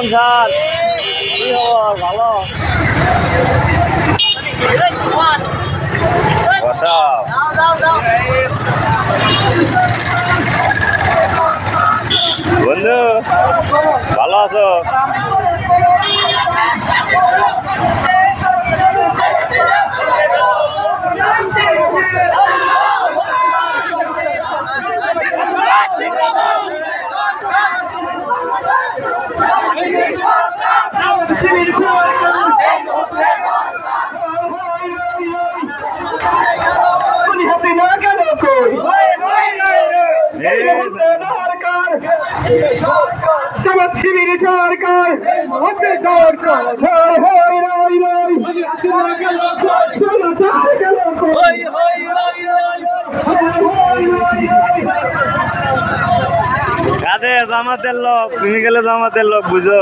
জীবন sir কি খবর ভালো বন্ধু ভালো আছো শিবির সরকার কাজে জামাতের লোক তুমি গেলে জামাতের লোক বুঝো